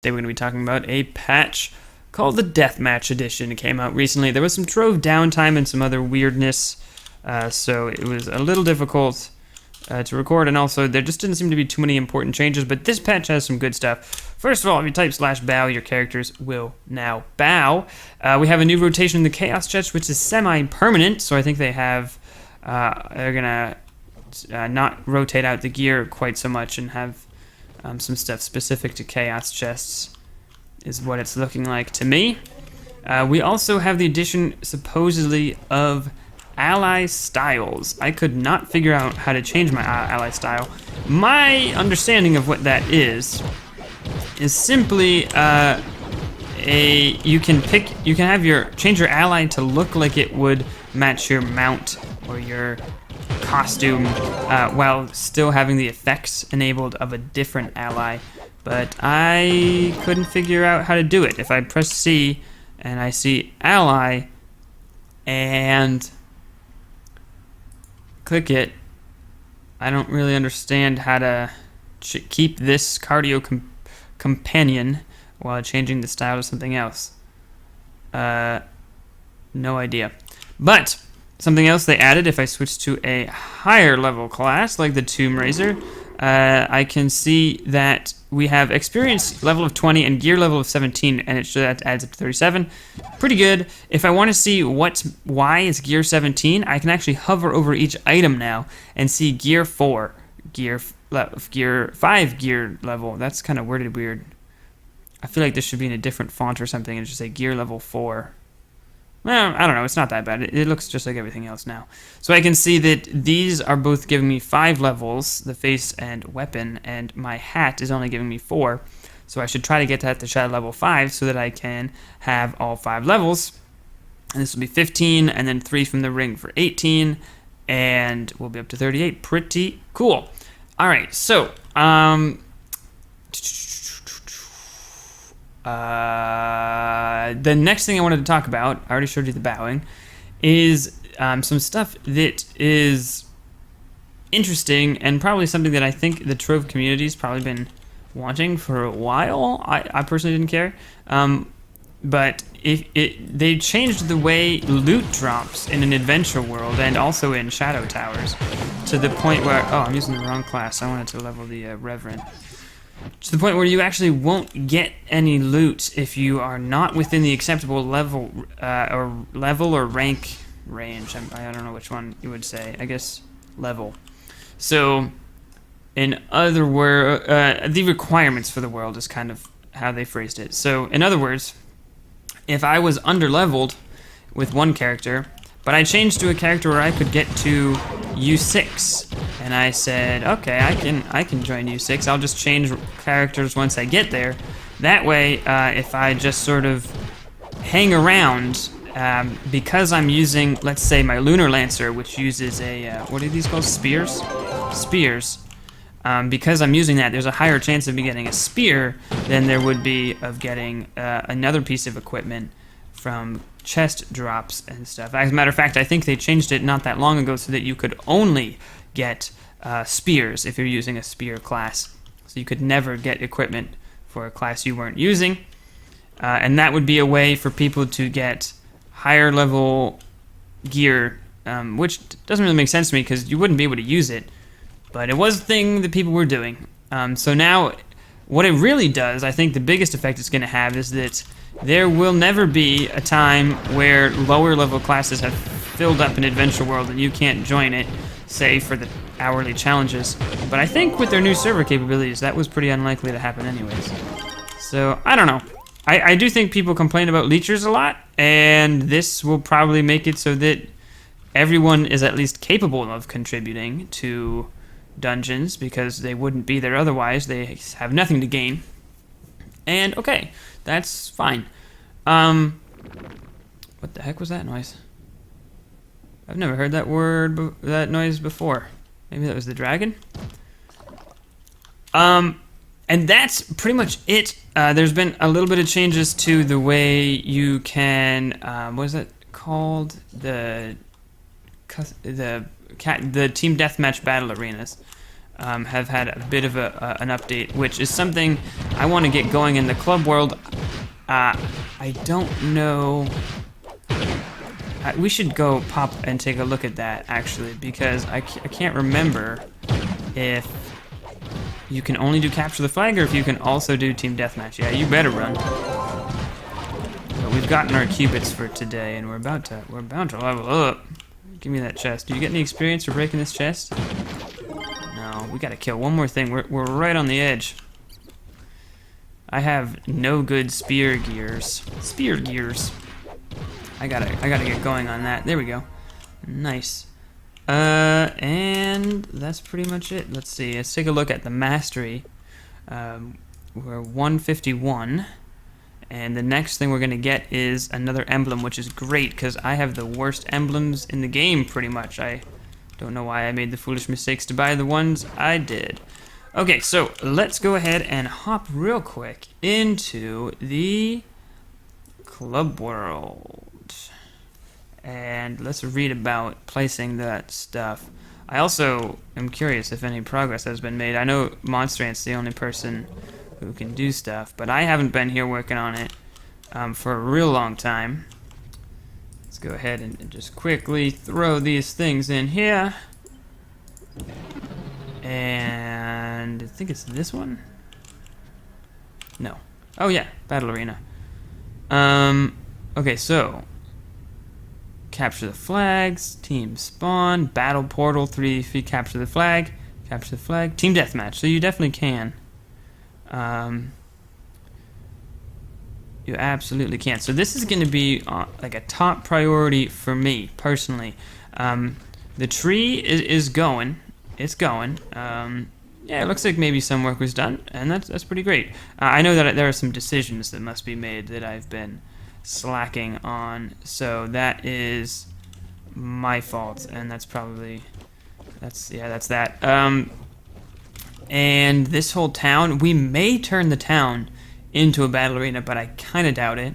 Today we're going to be talking about a patch called the Deathmatch Edition. It came out recently. There was some Trove downtime and some other weirdness, so it was a little difficult to record, and also there just didn't seem to be too many important changes, but this patch has some good stuff. First of all, if you type /bow, your characters will now bow. We have a new rotation in the Chaos chest, which is semi-permanent, so I think they have, they're going to not rotate out the gear quite so much and have some stuff specific to Chaos chests is what it's looking like to me. We also have the addition, supposedly, of ally styles. I could not figure out how to change my ally style. My understanding of what that is simply you can change your ally to look like it would match your mount or your costume while still having the effects enabled of a different ally, but I couldn't figure out how to do it. If I press C and I see ally and click it, I don't really understand how to keep this cardio companion while changing the style to something else. No idea. But something else they added, if I switch to a higher level class, like the Tomb Raiser, I can see that we have experience level of 20 and gear level of 17, and that adds up to 37. Pretty good. If I want to see why it's gear 17, I can actually hover over each item now and see gear 4, gear 5 gear level. That's kind of worded weird. I feel like this should be in a different font or something and just say gear level 4. Well, I don't know, it's not that bad. It looks just like everything else now. So I can see that these are both giving me 5 levels, the face and weapon, and my hat is only giving me 4. So I should try to get that to shadow level 5 so that I can have all 5 levels. And this will be 15, and then 3 from the ring for 18, and we'll be up to 38. Pretty cool. Alright, so, the next thing I wanted to talk about, I already showed you the bowing, is some stuff that is interesting and probably something that I think the Trove community's probably been wanting for a while. I personally didn't care, but they changed the way loot drops in an adventure world and also in Shadow Towers to the point where, oh, I'm using the wrong class. I wanted to level the Reverend. To the point where you actually won't get any loot if you are not within the acceptable level or rank range. I don't know which one you would say. I guess level. So, in other words, the requirements for the world is kind of how they phrased it. So, in other words, if I was under-leveled with one character, but I changed to a character where I could get to U6, and I said, okay, I can join U6. I'll just change characters once I get there. That way, if I just sort of hang around, because I'm using, let's say, my Lunar Lancer, which uses a, what are these called? Spears? Spears. Because I'm using that, there's a higher chance of me getting a spear than there would be of getting another piece of equipment from chest drops and stuff. As a matter of fact, I think they changed it not that long ago so that you could only get spears if you're using a spear class. So you could never get equipment for a class you weren't using. And that would be a way for people to get higher level gear, which doesn't really make sense to me because you wouldn't be able to use it. But it was a thing that people were doing. So now, what it really does, I think the biggest effect it's going to have is that there will never be a time where lower level classes have filled up an adventure world and you can't join it, say for the hourly challenges. But I think with their new server capabilities, that was pretty unlikely to happen anyways. So, I don't know. I do think people complain about leechers a lot, and this will probably make it so that everyone is at least capable of contributing to dungeons, because they wouldn't be there otherwise. They have nothing to gain. And, okay, that's fine. What the heck was that noise? I've never heard that noise before. Maybe that was the dragon? And that's pretty much it. There's been a little bit of changes to the way you can, what is it called? The team deathmatch battle arenas. have had a bit of an update, which is something I want to get going in the club world. I don't know. We should go pop and take a look at that, actually, because I can't remember if you can only do capture the flag or if you can also do team deathmatch. Yeah, you better run. But we've gotten our cubits for today, and we're about to level up. Give me that chest. Do you get any experience for breaking this chest? No, we gotta kill one more thing. We're right on the edge. I have no good spear gears. Spear gears. I gotta get going on that. There we go. Nice. And that's pretty much it. Let's see. Let's take a look at the mastery. We're 151. And the next thing we're going to get is another emblem, which is great because I have the worst emblems in the game, pretty much. I don't know why I made the foolish mistakes to buy the ones I did. Okay, so let's go ahead and hop real quick into the club world. And let's read about placing that stuff. I also am curious if any progress has been made. I know Monster Ant's the only person who can do stuff, but I haven't been here working on it for a real long time. Let's go ahead and just quickly throw these things in here. And I think it's this one? No. Oh yeah, Battle Arena. Okay, so capture the flags, team spawn, battle portal, 3 feet, capture the flag, team deathmatch. So you definitely can. You absolutely can. So this is going to be like a top priority for me personally. The tree is going. It's going. Yeah, it looks like maybe some work was done, and that's pretty great. I know that there are some decisions that must be made that I've been slacking on, so that is my fault, and that's that. And this whole town, we may turn the town into a battle arena, but I kind of doubt it.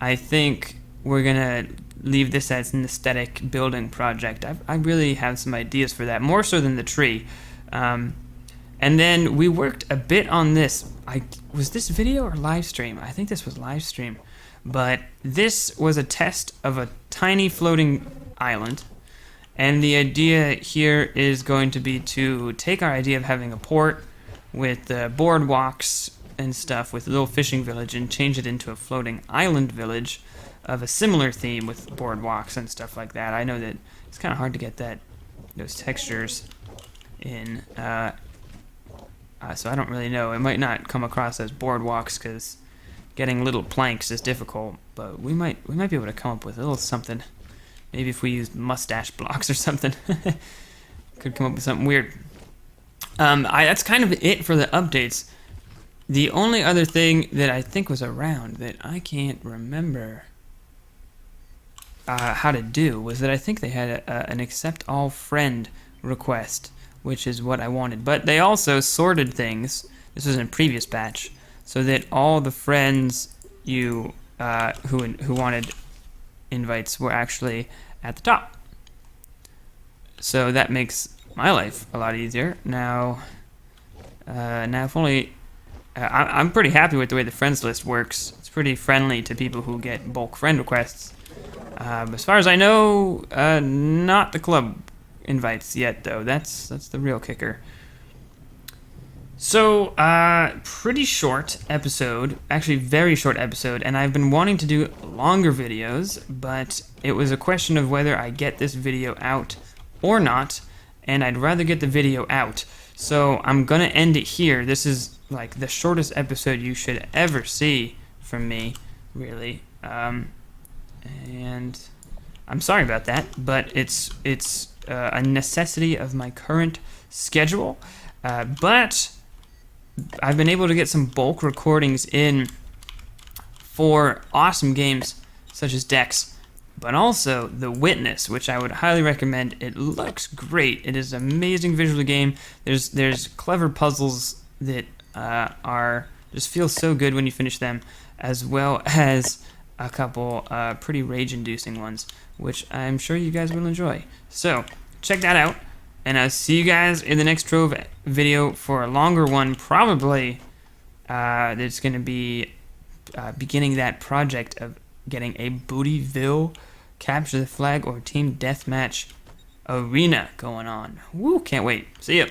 I think we're gonna leave this as an aesthetic building project. I really have some ideas for that, more so than the tree. And then we worked a bit on this. Was this video or live stream? I think this was live stream. But this was a test of a tiny floating island. And the idea here is going to be to take our idea of having a port with boardwalks and stuff with a little fishing village and change it into a floating island village of a similar theme with boardwalks and stuff like that. I know that it's kind of hard to get those textures in, so I don't really know. It might not come across as boardwalks because getting little planks is difficult, but we might be able to come up with a little something. Maybe if we used mustache blocks or something. Could come up with something weird. That's kind of it for the updates. The only other thing that I think was around that I can't remember how to do was that I think they had an accept all friend request, which is what I wanted. But they also sorted things. This was in a previous batch, so that all the friends you who wanted invites were actually at the top. So that makes my life a lot easier. Now if only I'm pretty happy with the way the friends list works. It's pretty friendly to people who get bulk friend requests. As far as I know, not the club invites yet, though. That's the real kicker. So, pretty short episode, actually very short episode, and I've been wanting to do longer videos, but it was a question of whether I get this video out or not, and I'd rather get the video out. So I'm gonna end it here. This is like the shortest episode you should ever see from me, really. And I'm sorry about that, but it's a necessity of my current schedule. But I've been able to get some bulk recordings in for awesome games such as Dex, but also The Witness, which I would highly recommend. It looks great. It is an amazing visual game. There's clever puzzles that just feel so good when you finish them, as well as a couple pretty rage-inducing ones, which I'm sure you guys will enjoy. So check that out. And I'll see you guys in the next Trove video for a longer one. Probably there's going to be beginning that project of getting a Bootyville Capture the Flag or Team Deathmatch arena going on. Woo, can't wait. See ya.